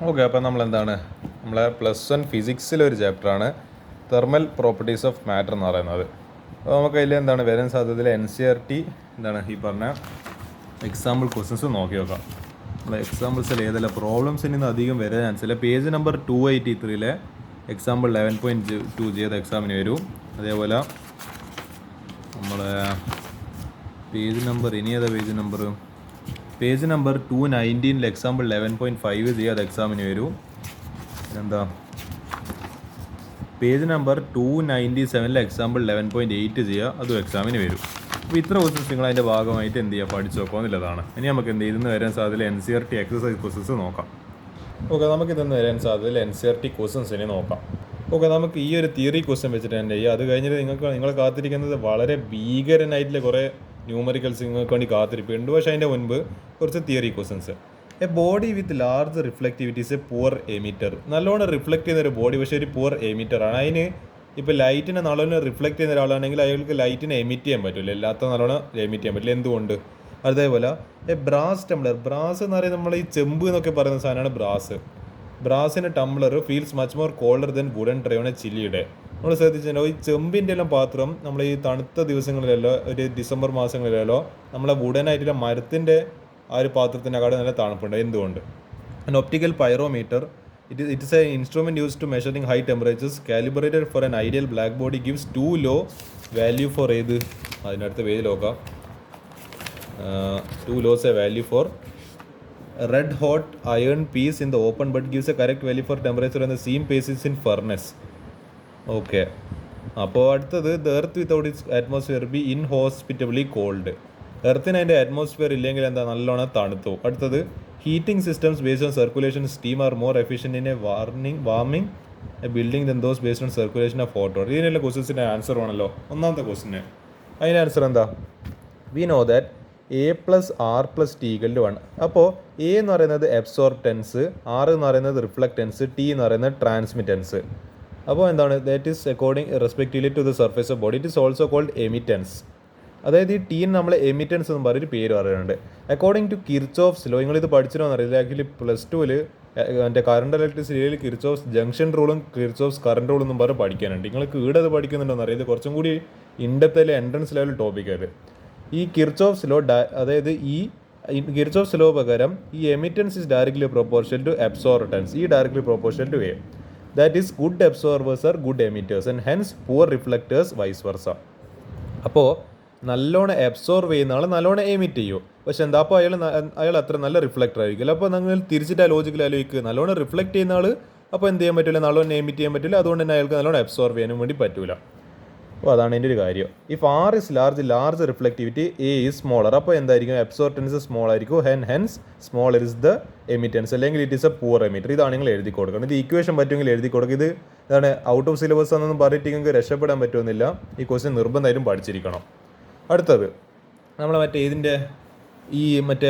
Okay, അപ്പോൾ നമ്മളെന്താണ് നമ്മളെ +1 ഫിസിക്സിലൊരു ചാപ്റ്ററാണ് തെർമൽ പ്രോപ്പർട്ടീസ് ഓഫ് മാറ്റർ എന്ന് പറയുന്നത്. അപ്പോൾ നമുക്ക് അതിൽ എന്താണ് വരാൻ സാധ്യതയിൽ NCERT എന്താണ് ഈ പറഞ്ഞ എക്സാമ്പിൾ ക്വസ്റ്റ്യൻസ് നോക്കി നോക്കാം. നമ്മൾ എക്സാമ്പിൾസിൽ ഏതെല്ലാം പ്രോബ്ലംസിൽ നിന്ന് അധികം വരാൻ ചാൻസില്ല. പേജ് നമ്പർ 283 എക്സാമ്പിൾ 11.2 ചെയ്ത എക്സാമിന് വരും. അതേപോലെ നമ്മളെ page number page number 219 example 11.5 ചെയ്യാതെ എക്സാമിന് വരും. എന്താ പേജ് നമ്പർ 297 എക്സാമ്പിൾ 11.8 ചെയ്യുക, അതും എക്സാമിന് വരും. അപ്പോൾ ഇത്ര ക്വസ്റ്റൻസ് നിങ്ങൾ അതിൻ്റെ ഭാഗമായിട്ട് എന്ത് ചെയ്യുക, പഠിച്ചു നോക്കുക എന്നുള്ളതാണ്. ഇനി നമുക്ക് എന്ത് ചെയ്യുന്നത് വരാൻ സാധ്യത NCERT എക്സസൈസ് ക്വസ്റ്റൻസ് നോക്കാം. ഓക്കെ, നമുക്കിതൊന്ന് വരാൻ സാധ്യത NCERT ക്വസ്റ്റൻസിനെ നോക്കാം. ഓക്കെ, നമുക്ക് ഈ ഒരു തിയറി ക്വസ്റ്റൻ വെച്ചിട്ട് തന്നെ ചെയ്യുക. അത് കഴിഞ്ഞിട്ട് നിങ്ങൾ കാത്തിരിക്കുന്നത് വളരെ ഭീകരനായിട്ടുള്ള കുറേ ന്യൂമറിക്കൽസ് നിങ്ങൾക്ക് വേണ്ടി കാത്തിരിപ്പുണ്ട്. പക്ഷേ അതിൻ്റെ മുൻപ് കുറച്ച് theory questions. A body with large reflectivity is A poor emitter. നല്ലോണം റിഫ്ലക്ട് ചെയ്യുന്ന ഒരു ബോഡി, പക്ഷേ ഒരു പുവർ എമിറ്റർ ആണ്. അതിന് ഇപ്പോൾ ലൈറ്റിനെ നല്ലോണം റിഫ്ലക്ട് ചെയ്യുന്ന ഒരാളാണെങ്കിൽ അയാൾക്ക് ലൈറ്റിനെ എമിറ്റ് ചെയ്യാൻ പറ്റില്ല, എല്ലാത്ത നല്ലോണം എമിറ്റ് ചെയ്യാൻ പറ്റില്ല. എന്തുകൊണ്ട്? അതേപോലെ എ ബ്രാസ് ടംബ്ലർ. ബ്രാസ് എന്ന് പറയുന്നത് നമ്മൾ ഈ ചെമ്പ് എന്നൊക്കെ പറയുന്ന സാധനമാണ് ബ്രാസിന് tumbler feels much more colder than wooden tray on a ചില്ലിയുടെ. നമ്മൾ ശ്രദ്ധിച്ചിട്ടുണ്ടോ, ഈ ചെമ്പിൻ്റെ എല്ലാം പാത്രം നമ്മൾ ഈ തണുത്ത ദിവസങ്ങളിലല്ലോ, ഒരു ഡിസംബർ മാസങ്ങളിലല്ലോ നമ്മളെ വുഡനായിട്ടുള്ള മരത്തിൻ്റെ ആ ഒരു പാത്രത്തിനെക്കാട് നല്ല തണുപ്പുണ്ട്. എന്തുകൊണ്ട്? an optical pyrometer, it is an instrument used to measuring high temperatures, calibrated for an ideal black body, gives too low value for ഏത് അതിനടുത്ത പേജ് നോക്കാം. too low a value for red hot iron piece in the open but gives a correct value for temperature and the same piece is in furnace. Okay, അപ്പോൾ അടുത്തത് the earth without its atmosphere be inhospitably cold. എർത്തിന് അതിൻ്റെ atmosphere ഇല്ലെങ്കിൽ എന്താ, നല്ലോണം തണുത്തു. അടുത്തത് heating systems based on circulation steam are more efficient in a warming a building than those based on circulation of hot water. ഇതിനുള്ള ക്വസ്റ്റ്യൻസിൻ്റെ answer ആണല്ലോ ഒന്നാമത്തെ ക്വസ്റ്റിന്. അതിൻ്റെ ആൻസർ എന്താ? We know that A+R+T=1. അപ്പോൾ A എന്ന് പറയുന്നത് അബ്സോർപ്റ്റൻസ്, R എന്ന് പറയുന്നത് റിഫ്ലക്റ്റൻസ്, T എന്ന് പറയുന്നത് ട്രാൻസ്മിറ്റൻസ്. അപ്പോൾ എന്താണ്? That is according respectively to the surface of body. It is also called emittance. അതായത് ഈ ടീന് നമ്മൾ എമിറ്റൻസ് എന്ന് പറഞ്ഞൊരു പേര് പറയുന്നുണ്ട്. അക്കോർഡിംഗ് ടു കിർച്ചോഫ്സ് ലോ, നിങ്ങളിത് പഠിച്ചിട്ടോന്ന് അറിയില്ല. ആക്ച്വലി +2 എൻ്റെ കറണ്ട് ഇലക്ട്രിസിറ്റിയിൽ കിർച്ചോഫ്സ് ജംഗ്ഷൻ റൂളും കിർച്ചോഫ്സ് കറണ്ട് റൂളും എന്നും പറഞ്ഞ് പഠിക്കാനുണ്ട്. നിങ്ങൾക്ക് ഇവിടെ അത് പഠിക്കുന്നുണ്ടോന്ന് അറിയാം. ഇത് കുറച്ചും കൂടി ഇൻഡെപ്തിലെ എൻട്രൻസ് ലെവൽ ടോപ്പിക്കായത്. ഈ കിർച്ചോഫ്സ് ലോ, അതായത് ഈ കിർച്ചോഫ്സ് ലോ പ്രകാരം ഈ emittance is directly proportional to absorptance. ഈ directly proportional to A. That is, good absorbers are good emitters and hence poor reflectors vice versa. അപ്പോൾ നല്ലോണം അബ്സോർവ് ചെയ്യുന്ന ആൾ നല്ലോണം എമിറ്റ് ചെയ്യും. പക്ഷെ എന്താ, അപ്പോൾ അയാൾ അത്ര നല്ല റിഫ്ലക്ടർ ആയിരിക്കില്ല. അപ്പോൾ നിങ്ങൾ തിരിച്ചിട്ട് ലോജിക്കൽ ആലോചിക്കുക, നല്ലോണം റിഫ്ലക്ട് ചെയ്യുന്ന ആൾ അപ്പോൾ എന്ത് ചെയ്യാൻ പറ്റില്ല, നല്ലോണം എമിറ്റ് ചെയ്യാൻ പറ്റില്ല. അതുകൊണ്ട് തന്നെ അയാൾക്ക് നല്ലോണം അബ്സോർവ് ചെയ്യാനും വേണ്ടി പറ്റില്ല. അപ്പോൾ അതാണ് എൻ്റെ ഒരു കാര്യം. If R is large reflectivity, A is smaller. അപ്പോൾ എന്തായിരിക്കും? അബ്സോർട്ടൻസ് സ്മോൾ ആയിരിക്കും, ഹെൻസ് സ്മോളർ ഇസ് ദ എമിറ്റൻസ്, അല്ലെങ്കിൽ it is A poor emitter. ഇതാണ് നിങ്ങൾ എഴുതി കൊടുക്കണം. ഇത് ഈക്വേഷൻ പറ്റുമെങ്കിൽ എഴുതി കൊടുക്കുക. ഇത് ഇതാണ് ഔട്ട് ഓഫ് സിലബസ് എന്നൊന്നും പറഞ്ഞിട്ട് നിങ്ങൾക്ക് രക്ഷപ്പെടാൻ പറ്റുമെന്നില്ല. ഈ ക്വസ്റ്റ്യൻ നിർബന്ധമായിട്ടും പഠിച്ചിരിക്കണം. അടുത്തത് നമ്മൾ ഇതിൻ്റെ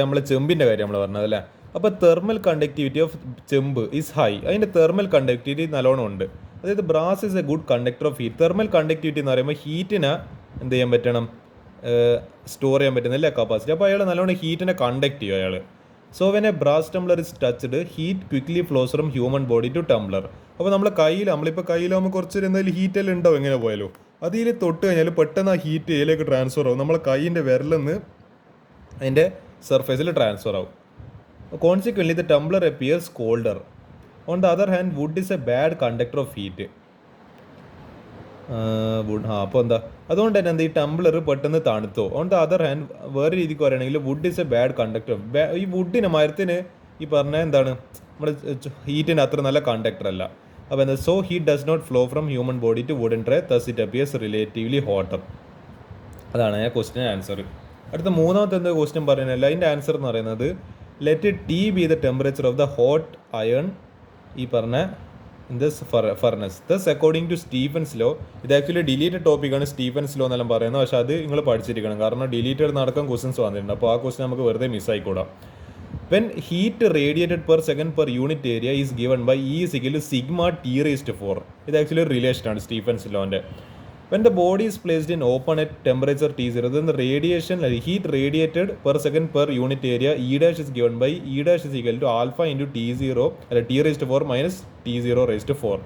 നമ്മളെ ചെമ്പിൻ്റെ കാര്യം നമ്മൾ പറഞ്ഞതല്ലേ. അപ്പോൾ തെർമൽ കണ്ടക്ടിവിറ്റി ഓഫ് ചെമ്പ് ഈസ് ഹൈ. അതിൻ്റെ തെർമൽ കണ്ടക്ടിവിറ്റി നല്ലോണം ഉണ്ട്. അതായത് brass is a good conductor of heat. Thermal conductivity എന്ന് പറയുമ്പോൾ ഹീറ്റിനെ എന്ത് ചെയ്യാൻ പറ്റണം, സ്റ്റോർ ചെയ്യാൻ പറ്റുന്നില്ല കപ്പാസിറ്റി. അപ്പോൾ അയാൾ നല്ലോണം ഹീറ്റിനെ കണ്ടക്ട് ചെയ്യും അയാൾ. So when a brass tumbler is touched, heat quickly flows from human body to tumbler. അപ്പോൾ നമ്മളിപ്പോൾ കയ്യിലാകുമ്പോൾ കുറച്ചൊരു എന്തെങ്കിലും ഹീറ്റെല്ലാം ഉണ്ടാവും, എങ്ങനെ പോയാലോ അതിൽ തൊട്ട് കഴിഞ്ഞാൽ പെട്ടെന്ന് ആ ഹീറ്റ് ഇതിലേക്ക് ട്രാൻസ്ഫർ ആവും. നമ്മളെ കൈയിൻ്റെ വിരലിന്ന് അതിൻ്റെ സർഫേസിൽ ട്രാൻസ്ഫർ ആവും. Consequently the tumbler appears colder. On the other hand wood is a bad conductor of heat. അപ്പോൾ എന്താ, അതുകൊണ്ട് തന്നെ എന്താ, ഈ ടംബ്ലർ പെട്ടെന്ന് തണുത്തോ. ഓൺ ദ അതർ ഹാൻഡ് വേറെ രീതിക്ക് പറയുകയാണെങ്കിൽ wood is a bad conductor. ഈ വുഡിന്, മരത്തിന് ഈ പറഞ്ഞ എന്താണ്, നമ്മുടെ ഹീറ്റിന് അത്ര നല്ല കണ്ടക്ടർ അല്ല. അപ്പോൾ എന്താ, so heat does not flow from human body to wooden tray, thus it appears relatively hotter. അതാണ് ആ ക്വസ്റ്റിന് ആൻസർ. അടുത്ത മൂന്നാമത്തെ എന്താ ക്വസ്റ്റ്യൻ പറയുന്നില്ല. അതിൻ്റെ ആൻസർ എന്ന് പറയുന്നത് let T be the temperature of the hot iron ഈ പറഞ്ഞ in this furnace. Thus according to Stefan's law. ഇത് ആക്ച്വലി ഡിലീറ്റഡ് ടോപ്പിക്കാണ് സ്റ്റീഫൻസ് ലോ എന്നെല്ലാം പറയുന്നത്. പക്ഷേ അത് നിങ്ങൾ പഠിച്ചിരിക്കണം, കാരണം ഡിലീറ്റഡ് നടക്കാൻ ക്വസ്റ്റൻസ് വന്നിട്ടുണ്ട്. അപ്പോൾ ആ ക്വസ്റ്റൻ നമുക്ക് വെറുതെ മിസ്സായിക്കൂടാം. When heat radiated per second per unit area is given by E = σ T⁴. ഇത് ആക്ച്വലി ഒരു റിലേഷനാണ് സ്റ്റീഫൻസ് ലോൻ്റെ. When the body is placed in open at temperature T0, then the radiation, heat radiated per second per unit area, E dash is given by E dash is equal to alpha into T0, T raised to 4 minus T0 raised to 4.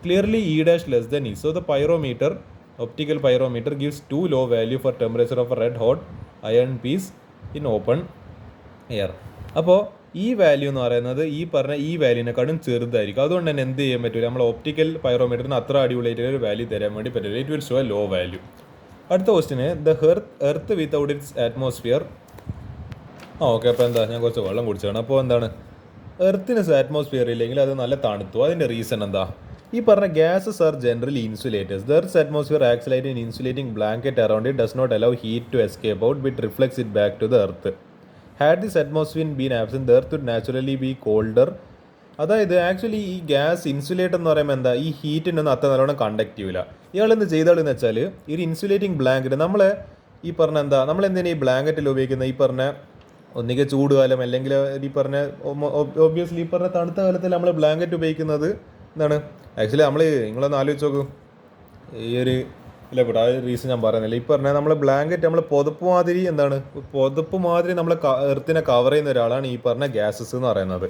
Clearly E dash less than E. So the pyrometer, optical pyrometer gives too low value for temperature of a red hot iron piece in open air. അപ്പോൾ ഈ value എന്ന് പറയുന്നത് ഈ പറഞ്ഞ ഈ വാല്യൂവിനെക്കാളും ചെറുതായിരിക്കും. അതുകൊണ്ട് തന്നെ എന്ത് ചെയ്യാൻ പറ്റില്ല, നമ്മൾ ഒപ്റ്റിക്കൽ പൈറോമീറ്ററിന് അത്ര അടിപൊളിയായിട്ട് ഒരു വാല്യൂ തരാൻ വേണ്ടി പറ്റില്ല. It will show a low value. അടുത്ത question the earth without its atmosphere. Okay, അപ്പോൾ എന്താ, ഞാൻ കുറച്ച് വെള്ളം കുടിച്ചാണ്. അപ്പോൾ എന്താണ്, എർത്തിന് അറ്റ്മോസ്ഫിയർ ഇല്ലെങ്കിൽ അത് നല്ല തണുത്തു. അതിൻ്റെ റീസൺ എന്താ? ഈ പറഞ്ഞ gases are generally insulators. The earth atmosphere acts like an insulating blanket around it, does not allow heat to escape out, but reflects it back to the earth. Had this atmosphere been absent, the earth would naturally be colder. അതായത് actually ഈ gas insulator എന്ന് പറയുമ്പോൾ എന്താ, ഈ ഹീറ്റിനൊന്നും അത്ര നല്ലോണം conduct ചെയ്യില്ല. ഇയാളെന്ത് ചെയ്താളെന്ന് വെച്ചാൽ ഈ ഒരു ഇൻസുലേറ്റിംഗ് ബ്ലാങ്കറ്റ് നമ്മൾ ഈ പറഞ്ഞ എന്താ, നമ്മൾ എന്തിനാ ഈ ബ്ലാങ്കറ്റിൽ ഉപയോഗിക്കുന്ന, ഈ പറഞ്ഞ ഒന്നുകിൽ ചൂടുകാലം അല്ലെങ്കിൽ ഈ പറഞ്ഞ ഒബ്വിയസ്ലി ഈ പറഞ്ഞ തണുത്ത കാലത്തിൽ നമ്മൾ ബ്ലാങ്കറ്റ് ഉപയോഗിക്കുന്നത് എന്താണ്, ആക്ച്വലി നമ്മൾ നിങ്ങളൊന്ന് ആലോചിച്ച് നോക്കൂ. ഈ ഒരു ഇല്ല കൂടെ ആ റീസൺ ഞാൻ പറയുന്നില്ല. ഈ പറഞ്ഞാൽ നമ്മൾ ബ്ലാങ്കറ്റ് നമ്മൾ പുതപ്പ് മാതിരി എന്താണ്, പുതപ്പ് മാതിരി നമ്മൾ എർത്തിനെ കവർ ചെയ്യുന്ന ഒരാളാണ് ഈ പറഞ്ഞ ഗ്യാസസ് എന്ന് പറയുന്നത്.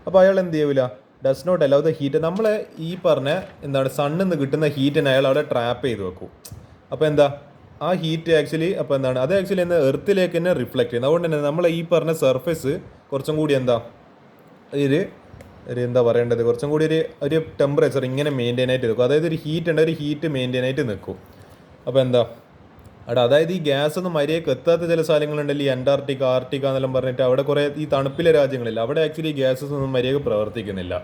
അപ്പോൾ അയാൾ എന്ത് ചെയ്യൂല, does not allow the heat, നമ്മളെ ഈ പറഞ്ഞ എന്താണ് സണ്ണിൽ നിന്ന് കിട്ടുന്ന ഹീറ്റിനെ അയാൾ അവിടെ ട്രാപ്പ് ചെയ്ത് വെക്കും. അപ്പോൾ എന്താ, ആ ഹീറ്റ് ആക്ച്വലി അപ്പോൾ എന്താണ്, അത് ആക്ച്വലി എന്താ എർത്തിലേക്ക് തന്നെ റിഫ്ലക്ട് ചെയ്യുന്നത്. അതുകൊണ്ട് തന്നെ നമ്മൾ ഈ പറഞ്ഞ സർഫേസ് കുറച്ചും കൂടി എന്താ ഒരു എന്താ പറയേണ്ടത്, കുറച്ചും കൂടി ഒരു ടെമ്പറേച്ചർ ഇങ്ങനെ മെയിൻറ്റെയിൻ ആയിട്ട് നിൽക്കും. അതായത് ഒരു ഹീറ്റ് ഉണ്ട്, ഒരു ഹീറ്റ് മെയിൻറ്റെയിൻ ആയിട്ട് നിൽക്കും. അപ്പോൾ എന്താ അതായത് ഈ ഗ്യാസ് ഒന്നും മര്യാദയ്ക്ക് എത്താത്ത ചില സ്ഥലങ്ങളുണ്ടല്ലോ, ഈ അന്റാർട്ടിക്ക ആർട്ടിക്ക എന്നെല്ലാം പറഞ്ഞിട്ട് അവിടെ കുറേ ഈ തണുപ്പിലെ രാജ്യങ്ങളില്ല, അവിടെ ആക്ച്വലി ഗ്യാസസ് ഒന്നും മര്യാദയ്ക്ക് പ്രവർത്തിക്കുന്നില്ല.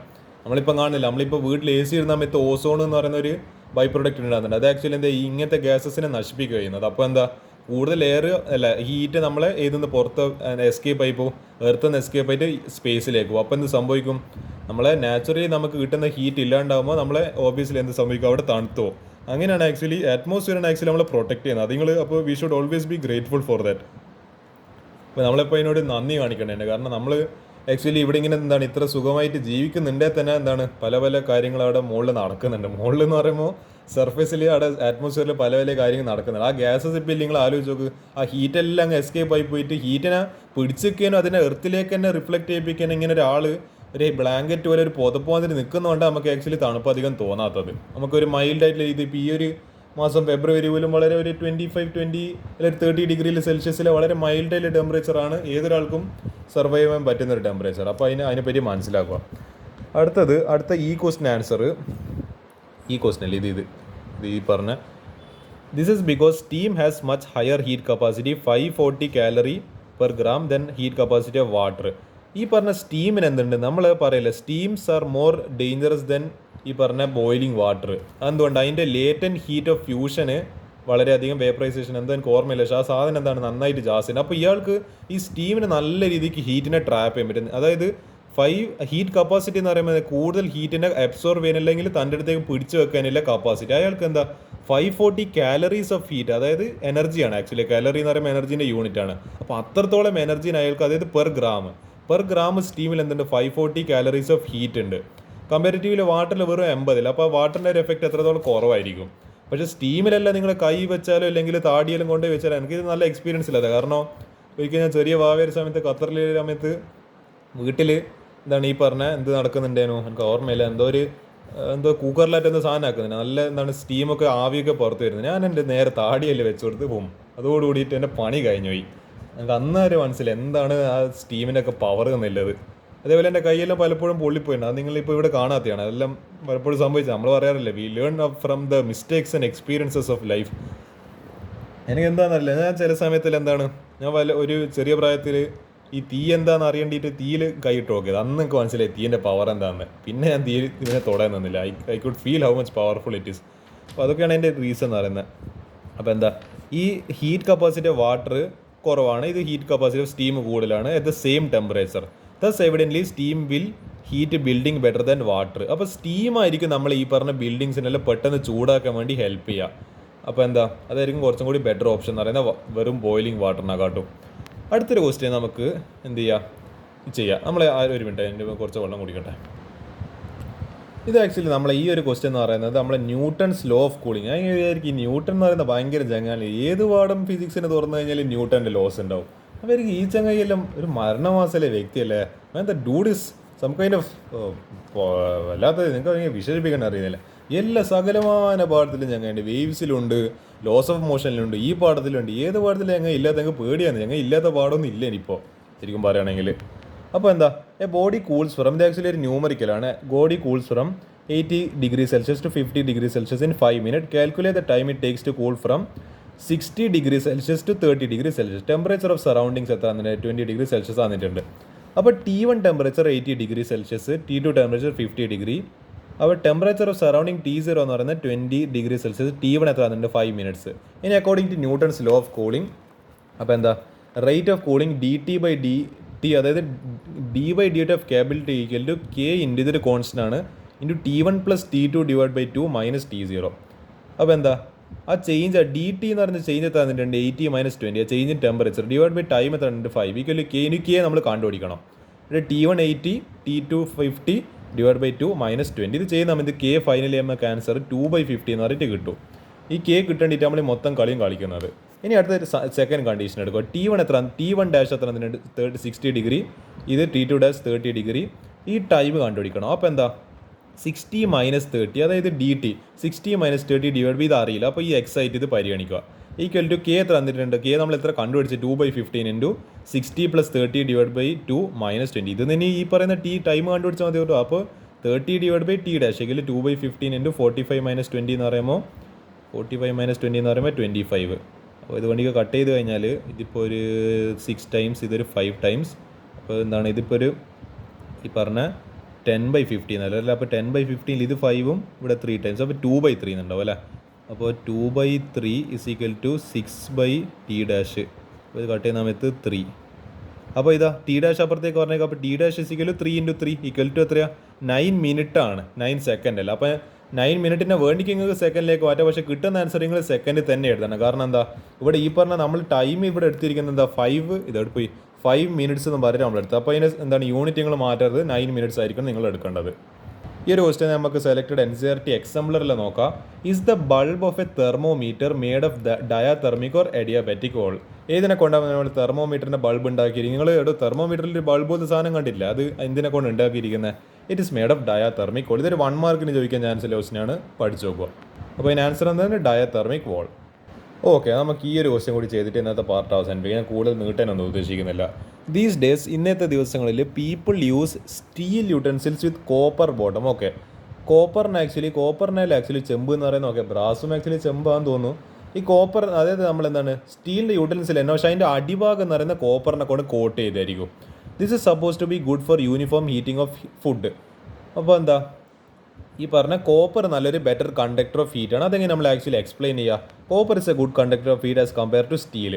നമ്മളിപ്പോൾ കാണുന്നില്ല, നമ്മളിപ്പോൾ വീട്ടിൽ എ സി ഇരുന്ന സമയത്ത് ഓസോൺ എന്ന് പറയുന്ന ഒരു ബൈ പ്രൊഡക്റ്റ് ഉണ്ടാകുന്നുണ്ട്. അത് ആക്ച്വലി എന്താ ഇങ്ങനത്തെ ഗ്യാസസിനെ നശിപ്പിക്കുക ചെയ്യുന്നത്. അപ്പോൾ എന്താ കൂടുതൽ എയർ അല്ല ഹീറ്റ് നമ്മളെ ഏതെന്ന് പുറത്ത് എസ്കേപ്പ് ആയി പോകും, എർത്ത് നിന്ന് എസ്കേപ്പ് ആയിട്ട് സ്പേസിലേക്ക് പോകും. അപ്പോൾ എന്ത് സംഭവിക്കും, നമ്മളെ നാച്ചുറലി നമുക്ക് കിട്ടുന്ന ഹീറ്റ് ഇല്ലാണ്ടാകുമ്പോൾ നമ്മളെ ഓബിയസ്ലി എന്ത് സംഭവിക്കും, അവിടെ തണുത്തോ. അങ്ങനെയാണ് ആക്ച്വലി അറ്റ്മോസ്ഫിയറാണ് ആക്ച്വലി നമ്മളെ പ്രൊട്ടക്ട് ചെയ്യുന്നത്. അത് നിങ്ങൾ അപ്പോൾ we should always be grateful for that. അപ്പോൾ നമ്മളിപ്പോൾ അതിനോട് നന്ദി കാണിക്കേണ്ടത്, കാരണം നമ്മൾ ആക്ച്വലി ഇവിടെ ഇങ്ങനെ എന്താണ് ഇത്ര സുഖമായിട്ട് ജീവിക്കുന്നുണ്ടേ തന്നെ എന്താണ് പല പല കാര്യങ്ങൾ അവിടെ മുകളിൽ നടക്കുന്നുണ്ട്. മുകളിൽ എന്ന് പറയുമ്പോൾ സർഫേസിൽ അവിടെ അറ്റ്മോസ്ഫിയറിൽ പല പല കാര്യങ്ങൾ നടക്കുന്നുണ്ട്. ആ ഗ്യാസസ് ഇപ്പോൾ നിങ്ങൾ ആലോചിച്ച് നോക്ക്, ആ ഹീറ്റെല്ലാം അങ്ങ് എസ്കേപ്പ് ആയി പോയിട്ട് ഹീറ്റിനെ പിടിച്ചിരിക്കാനും അതിനെ എർത്തിലേക്ക് തന്നെ റിഫ്ലക്ട് ചെയ്യിപ്പിക്കാനും ഇങ്ങനെ ഒരാൾ ഒരു ബ്ലാങ്കറ്റ് പോലെ ഒരു പുതപ്പ് മാതിരി നിൽക്കുന്നതുകൊണ്ട് നമുക്ക് ആക്ച്വലി തണുപ്പ് അധികം തോന്നാത്തത്. നമുക്കൊരു മൈൽഡായിട്ടുള്ള ഇത് ഇപ്പോൾ ഈ ഒരു മാസം ഫെബ്രുവരി പോലും വളരെ ഒരു 25-20 അല്ലെങ്കിൽ 30 ഡിഗ്രിയിൽ സെൽഷ്യസിലെ വളരെ മൈൽഡായിട്ടുള്ള ടെമ്പറേച്ചറാണ് ഏതൊരാൾക്കും സർവൈവ് ചെയ്യാൻ പറ്റുന്നൊരു ടെമ്പറേച്ചർ. അപ്പോൾ അതിനെപ്പറ്റി മനസ്സിലാക്കുക. അടുത്ത ഈ ക്വസ്റ്റിന് ആൻസർ ഈ ക്വസ്റ്റിനല്ല ഇത് ഈ പറഞ്ഞ this is because steam has much higher heat capacity 540 calorie per gram then heat capacity of water. ഈ പറഞ്ഞ സ്റ്റീമിന് എന്തുണ്ട്, നമ്മൾ പറയില്ല സ്റ്റീംസ് ആർ മോർ ഡേഞ്ചറസ് ദെൻ ഈ പറഞ്ഞ ബോയിലിംഗ് വാട്ടർ. അതെന്തുകൊണ്ട്, അതിൻ്റെ ലേറ്റൻറ്റ് ഹീറ്റ് ഓഫ് ഫ്യൂഷന് വളരെയധികം വേപ്പറൈസേഷൻ എന്താ എനിക്ക് ഓർമ്മയില്ല, പക്ഷേ ആ സാധനം എന്താണ് നന്നായിട്ട് ജാസ്തിയാണ്. അപ്പോൾ ഇയാൾക്ക് ഈ സ്റ്റീമിന് നല്ല രീതിക്ക് ഹീറ്റിനെ ട്രാപ്പ് ചെയ്യാൻ പറ്റും. അതായത് 5 ഹീറ്റ് കപ്പാസിറ്റി എന്ന് പറയുമ്പോൾ കൂടുതൽ ഹീറ്റിനെ അബ്സോർവ് ചെയ്യാൻ അല്ലെങ്കിൽ തൻ്റെ അടുത്തേക്ക് പിടിച്ചു വെക്കാനില്ല കപ്പാസിറ്റി. അയാൾക്ക് എന്താ 540 കാലറീസ് ഓഫ് ഹീറ്റ്, അതായത് എനർജിയാണ് ആക്ച്വലി. കാലറി എന്ന് പറയുമ്പോൾ എനർജീൻ്റെ യൂണിറ്റ് ആണ്. അപ്പോൾ അത്രത്തോളം എനർജീന് അയാൾക്ക്, അതായത് പെർ ഗ്രാം സ്റ്റീമിൽ എന്തുണ്ട് 540 കാലറീസ് ഓഫ് ഹീറ്റ് ഉണ്ട്. കമ്പാരിറ്റീവ്ലി വാട്ടറിൽ വെറും 80. അപ്പോൾ വാട്ടറിൻ്റെ ഒരു എഫക്റ്റ് എത്രത്തോളം കുറവായിരിക്കും. പക്ഷേ സ്റ്റീമിലല്ല നിങ്ങൾ കൈ വെച്ചാലോ അല്ലെങ്കിൽ താടിയെല്ലാം കൊണ്ട് വെച്ചാലോ എനിക്കിത് നല്ല എക്സ്പീരിയൻസ് ഇല്ലാതെ. കാരണം ഒരിക്കൽ ഞാൻ ചെറിയ വാവേര സമയത്ത് ഖത്തറിലെ സമയത്ത് വീട്ടിൽ എന്താണ് ഈ പറഞ്ഞ എന്ത് നടക്കുന്നുണ്ടേനോ എനിക്ക് ഓർമ്മയില്ല, എന്തോ കുക്കറിലായിട്ട് എന്തോ സാധനം ആക്കുന്നുണ്ട്, നല്ല എന്താണ് സ്റ്റീമൊക്കെ ആവിയൊക്കെ പുറത്ത് വരുന്നത്. ഞാൻ എൻ്റെ നേരെ താടിയല്ലേ വെച്ച് കൊടുത്ത് പോകും. അതോടുകൂടിയിട്ട് എൻ്റെ പണി കഴിഞ്ഞു പോയി. എനിക്ക് അന്നേരം മനസ്സിലായി എന്താണ് ആ സ്റ്റീമിൻ്റെ ഒക്കെ പവർ എന്നുള്ളത്. അതേപോലെ എൻ്റെ കൈയെല്ലാം പലപ്പോഴും പൊള്ളിപ്പോയിട്ടുണ്ട്. അത് നിങ്ങളിപ്പോൾ ഇവിടെ കാണാത്തതാണ്. അതെല്ലാം പലപ്പോഴും സംഭവിച്ചത്. നമ്മൾ പറയാറില്ലേ, we learn from the mistakes and experiences of life. എനിക്ക് എന്താണെന്നറിയില്ല, ഞാൻ ചില സമയത്തിൽ എന്താണ് ഞാൻ ഒരു ചെറിയ പ്രായത്തിൽ ഈ തീ എന്താണെന്ന് അറിയേണ്ടിയിട്ട് തീയിൽ കൈയിട്ട് നോക്കിയത്. അന്ന് എനിക്ക് മനസ്സിലായി തീൻ്റെ പവർ എന്താണെന്ന്. പിന്നെ ഞാൻ ഇതിനെ തൊടാൻ നിന്നില്ല. I could feel how much powerful it is. അപ്പോൾ അതൊക്കെയാണ് എൻ്റെ റീസൺ എന്ന് പറയുന്നത്. അപ്പോൾ എന്താ ഈ ഹീറ്റ് കപ്പാസിറ്റി ഓഫ് വാട്ടർ കുറവാണ്, ഇത് ഹീറ്റ് കപ്പാസിറ്റി ഓഫ് സ്റ്റീം കൂടുതലാണ് at the same temperature. Thus evidently steam will heat building better than water. അപ്പോൾ സ്റ്റീം ആയിരിക്കും നമ്മൾ ഈ പറഞ്ഞ ബിൽഡിങ്സിനെല്ലാം പെട്ടെന്ന് ചൂടാക്കാൻ വേണ്ടി ഹെൽപ്പ് ചെയ്യുക. അപ്പോൾ എന്താ അതായിരിക്കും കുറച്ചും കൂടി ബെറ്റർ ഓപ്ഷൻ എന്ന് പറയുന്നത് വെറും ബോയിലിംഗ് വാട്ടറിനെക്കാട്ടും. അടുത്തൊരു ക്വസ്റ്റ്യൻ നമുക്ക് എന്ത് ചെയ്യാം, നമ്മൾ ഒരു മിനിറ്റ് എൻ്റെ കുറച്ച് വെള്ളം കുടിക്കട്ടെ. ഇത് ആക്ച്വലി നമ്മളെ ഈ ഒരു ക്വസ്റ്റ്യൻ എന്ന് പറയുന്നത് നമ്മളെ ന്യൂട്ടൺസ് ലോ ഓഫ് കൂളിംഗ്. ഞാൻ വിചാരിക്കും ഈ ന്യൂട്ടൺ എന്ന് പറയുന്നത് ഭയങ്കര ചങ്ങാലി, ഏത് പാഠം ഫിസിക്സിന് തുറന്നു കഴിഞ്ഞാൽ ന്യൂട്ടൻ്റെ ലോസ് ഉണ്ടാവും. അപ്പോൾ എനിക്ക് ഈ ചങ്ങായിയെല്ലാം ഒരു മരണമാസലെ വ്യക്തിയല്ലേ. The dude is some kind of വല്ലാത്തത്, നിങ്ങൾക്ക് അങ്ങനെ വിശേഷിപ്പിക്കാൻ അറിയുന്നില്ല. എല്ലാ സകലമായ പാഠത്തിലും ഞങ്ങളുണ്ട്, വേവ്സിലുണ്ട്, ലോസ് ഓഫ് മോഷനിലുണ്ട്, ഈ പാഠത്തിലുണ്ട്. ഏത് പാഠത്തിലും ഞങ്ങൾ ഇല്ലാത്ത ഞങ്ങൾക്ക് പേടിയാണ്. ഞങ്ങൾ ഇല്ലാത്ത പാഠമൊന്നും ഇല്ല ഇനിയിപ്പോൾ ശരിക്കും പറയുകയാണെങ്കിൽ. അപ്പോൾ എന്താ, എ ബോഡി കൂൾസ് ഫ്രം, ഇത് ആക്ച്വലി ഒരു ന്യൂമറിക്കലാണ്. Body cools from 80°C to 50°C in 5 minutes. Calculate the time it takes to cool from 60°C to 30°C. Temperature of surroundings എത്ര 20°C തന്നിട്ടുണ്ട്. അപ്പോൾ T1 temperature 80°C, T2 temperature 50°. അപ്പോൾ temperature of surrounding T0 എന്ന് പറയുന്നത് 20°C. T1 എത്ര തന്നിട്ടുണ്ട് 5 minutes. ഇനി according to Newton's law of cooling, അപ്പോൾ എന്താ, റേറ്റ് ഓഫ് കൂളിംഗ് dt/dt, അതായത് d/dt of capability equal to k into ഇതൊരു കോൺസ്റ്റൻ്റ് ആണ് ഇൻറ്റു T1 + T2 / 2 - T0. അപ്പോൾ എന്താ, ആ ചേഞ്ച് dt എന്ന് പറയുന്ന ചേഞ്ച് എത്ര തന്നിട്ടുണ്ട് 80 - 20, ആ change in temperature divide by time എത്ര ഉണ്ട് 5 ഈക്വൽ ടു k. ഇനി k നമ്മൾ കണ്ടുപിടിക്കണം. T1 80, T2 50 divide by 2 - 20. ഇത് ചെയ്യുന്ന സമയത്ത് k ഫൈനലി നമുക്ക് ആൻസർ 2/50 എന്ന് പറഞ്ഞിട്ട് കിട്ടും. ഈ k കിട്ടേണ്ടിട്ട് നമ്മൾ മൊത്തം കളിയും കളിക്കുന്നത്. ഇനി അടുത്ത സെക്കൻഡ് കണ്ടീഷൻ എടുക്കുക. T1 എത്ര, T1 ഡാഷ് എത്ര തന്നിട്ടുണ്ട് 60°, ഇത് T2 ഡാഷ് 30°. ഈ ടൈം കണ്ടുപിടിക്കണം. അപ്പോൾ എന്താ 60 - 30, അതായത് dt 60 - 30 ഡിവൈഡ് ബൈ ഇത് അറിയില്ല. അപ്പോൾ ഈ എക്സ് ആയിട്ട് ഇത് പരിഗണിക്കുക. ഈക്വൽ ടു k എത്ര തന്നിട്ടുണ്ട്, k നമ്മൾ എത്ര കണ്ടുപിടിച്ച് 2/15 ഇൻറ്റു 60 + 30 ഡിവൈഡ് ബൈ 2 - 20. ഇത് തന്നെ ഈ പറയുന്ന ടൈം കണ്ടുപിടിച്ചാൽ മതി കേട്ടോ. അപ്പോൾ 30 ഡിവൈഡ് ബൈ t ഡാഷ് എങ്കിൽ 2/15 ഇൻറ്റു 45 - 20 എന്ന് പറയുമ്പോൾ 25 അപ്പോൾ ഇത് വണ്ടിക്ക് കട്ട് ചെയ്ത് കഴിഞ്ഞാൽ ഇതിപ്പോൾ ഒരു 6 ടൈംസ്, ഇതൊരു 5 ടൈംസ്. അപ്പോൾ എന്താണ്, ഇതിപ്പോൾ ഒരു ഈ പറഞ്ഞ 10/15 എന്നല്ല. അപ്പോൾ 10/15 ഇത് 5ഉം ഇവിടെ 3 ടൈംസ്, അപ്പോൾ 2/3 എന്നുണ്ടാവും അല്ലേ. അപ്പോൾ 2/3 = 6/t ഡാഷ്. അപ്പോൾ ഇത് കട്ട് ചെയ്യുന്ന സമയത്ത് 3. അപ്പോൾ ഇതാ ടി ഡാഷ് അപ്പുറത്തേക്ക് പറഞ്ഞേക്കാം. അപ്പോൾ ടി ഡാഷ് = 3 × 3 = എത്രയാണ് 9 മിനിറ്റ് ആണ്, 9 സെക്കൻഡ് അല്ല. അപ്പോൾ 9 മിനിറ്റിനെ വേണ്ടിക്ക് നിങ്ങൾക്ക് സെക്കൻഡിലേക്ക് മാറ്റാം. പക്ഷേ കിട്ടുന്ന ആൻസർ നിങ്ങൾ സെക്കൻഡ് തന്നെ എഴുതണം. കാരണം എന്താ, ഇവിടെ ഈ പറഞ്ഞ നമ്മൾ ടൈം ഇവിടെ എടുത്തിരിക്കുന്നത് എന്താ 5, ഇതെടുത്ത് പോയി 5 മിനിറ്റ്സ് എന്ന് പറഞ്ഞിട്ട് നമ്മൾ എടുത്തത്. അപ്പോൾ അതിന് എന്താണ് യൂണിറ്റ് നിങ്ങൾ മാറ്റരുത്, 9 മിനിറ്റ്സ് ആയിരിക്കും നിങ്ങൾ എടുക്കേണ്ടത്. ഈ ഒരു ക്വസ്റ്റ്യൻ നമുക്ക് സെലക്റ്റഡ് NCERT എക്സാംപ്ലറിൽ നോക്കാം. Is the bulb of a thermometer made of diathermic or adiabatic wall? ഏതിനെ കൊണ്ടാണ് നമ്മൾ തെർമോമീറ്ററിൻ്റെ ബൾബ് ഉണ്ടാക്കിയിരിക്കുന്നത്? നിങ്ങൾ തെർമോമീറ്ററിൽ ഒരു ബൾബ് പോലത്തെ സാധനം കണ്ടില്ല, അത് എന്തിനെ കൊണ്ട് ഉണ്ടാക്കിയിരിക്കുന്നത്? It is made of diathermic wall. ഇതൊരു 1 മാർക്കിന് ചോദിക്കാൻ ചാൻസ് ഉള്ള ക്വസ്റ്റ്യനാണ്, പഠിച്ചു നോക്കുക. അപ്പോൾ അതിന് ആൻസർ എന്താണ്, ഡയാതെർമിക് വോൾ. ഓക്കെ, നമുക്ക് ഈ ഒരു ക്വസ്റ്റ്യൻ കൂടി ചെയ്തിട്ട് ഇന്നത്തെ പാർട്ട് അവസാനിപ്പിക്കും. ഞാൻ കൂടുതൽ നീട്ടാനൊന്നും ഉദ്ദേശിക്കുന്നില്ല. ദീസ് ഡേയ്സ്, ഇന്നത്തെ ദിവസങ്ങളിൽ people use steel utensils with copper bottom. Okay, കോപ്പറിനാൽ ആക്ച്വലി ചെമ്പ് എന്ന് പറയുന്നത്, ഓക്കെ ബ്രാസും ആക്ച്വലി ചെമ്പാന്ന് തോന്നുന്നു. ഈ കോപ്പർ, അതായത് നമ്മൾ എന്താണ് സ്റ്റീലിൻ്റെ യൂട്ടൻസിൽ എന്നോ, പക്ഷേ അതിൻ്റെ അടിഭാഗം എന്ന് പറയുന്ന കോപ്പറിനെ കൊണ്ട് കോട്ട് ചെയ്തായിരിക്കും. This is suppose to be good for uniform heating of food. അപ്പോൾ എന്താ, ഈ പറഞ്ഞ കോപ്പർ നല്ലൊരു ബെറ്റർ കണ്ടക്ടർ ഓഫ് ഹീറ്റ് ആണ്. അതെങ്ങനെ നമ്മൾ ആക്ച്വലി എക്സ്പ്ലെയിൻ ചെയ്യുക? Copper is a good conductor of heat as compare to steel.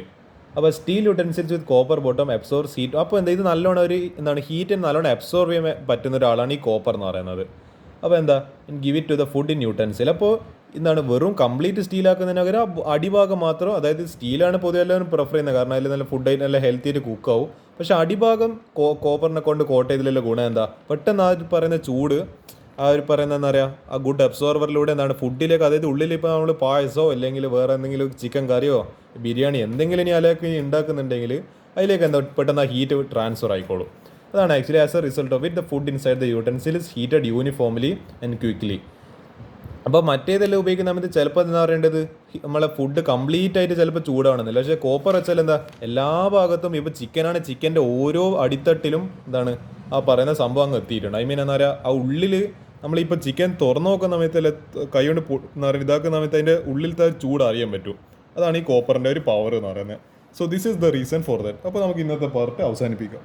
അപ്പോൾ steel utensils with copper bottom absorbs heat. അപ്പോൾ എന്താ, ഇത് നല്ലോണം ഒരു എന്താണ് ഹീറ്റ് നല്ലോണം അബ്സോർവ് ചെയ്യാൻ പറ്റുന്ന ഒരാളാണ് ഈ കോപ്പർ എന്ന് പറയുന്നത്. അപ്പോൾ എന്താ, give it to the food in utensil. അപ്പോൾ എന്താണ്, വെറും കംപ്ലീറ്റ് സ്റ്റീലാക്കുന്നതിന് പകരം അടിഭാഗം മാത്രം, അതായത് സ്റ്റീലാണ് പൊതുവെ എല്ലാവരും പ്രിഫർ ചെയ്യുന്നത്, കാരണം അതിൽ നല്ല ഫുഡ് ആയിട്ട് നല്ല ഹെൽത്തി ആയിട്ട് കുക്കാവും. പക്ഷേ അടിഭാഗം കോപ്പറിനെ കൊണ്ട് കോട്ട് ചെയ്തതിലുള്ള ഗുണം എന്താ, പെട്ടെന്ന് ആ പറയുന്ന ചൂട്, ആ ഒരു പറയുന്നത് എന്താ പറയുക, ആ ഗുഡ് അബ്സോർവറിലൂടെ എന്താണ് ഫുഡിലേക്ക്, അതായത് ഉള്ളിൽ ഇപ്പോൾ നമ്മൾ പായസമോ അല്ലെങ്കിൽ വേറെ എന്തെങ്കിലും ചിക്കൻ കറിയോ ബിരിയാണി എന്തെങ്കിലും ഇനി അതിലേക്ക് ഉണ്ടാക്കുന്നുണ്ടെങ്കിൽ അതിലേക്ക് എന്താ പെട്ടെന്ന് ആ ഹീറ്റ് ട്രാൻസ്ഫർ ആയിക്കോളും. അതാണ് actually as a result of it the food inside the യൂട്ടൻസിൽ is heated uniformly and quickly. അപ്പോൾ മറ്റേതെല്ലാം ഉപയോഗിക്കുന്ന സമയത്ത് ചിലപ്പോൾ എന്താ പറയേണ്ടത്, നമ്മളെ ഫുഡ് കംപ്ലീറ്റ് ആയിട്ട് ചിലപ്പോൾ ചൂടാവണമെന്നില്ല. പക്ഷേ കോപ്പർ വെച്ചാൽ എന്താ, എല്ലാ ഭാഗത്തും ഇപ്പോൾ ചിക്കനാണ്, ചിക്കൻ്റെ ഓരോ അടിത്തട്ടിലും എന്താണ് ആ പറയുന്ന സംഭവം അങ്ങ് എത്തിയിട്ടുണ്ട്. ഐ മീൻ എന്താ പറയുക, ആ ഉള്ളിൽ നമ്മളിപ്പോൾ ചിക്കൻ തുറന്നു നോക്കുന്ന സമയത്ത് അല്ല കൈ കൊണ്ട് എന്താ പറയുക ഇതാക്കുന്ന സമയത്ത് അതിൻ്റെ ഉള്ളിലത്തെ ചൂട് അറിയാൻ പറ്റും. അതാണ് ഈ കോപ്പറിൻ്റെ ഒരു പവർ എന്ന് പറയുന്നത്. So this is the reason for that. അപ്പോൾ നമുക്ക് ഇന്നത്തെ പാർട്ട് അവസാനിപ്പിക്കാം.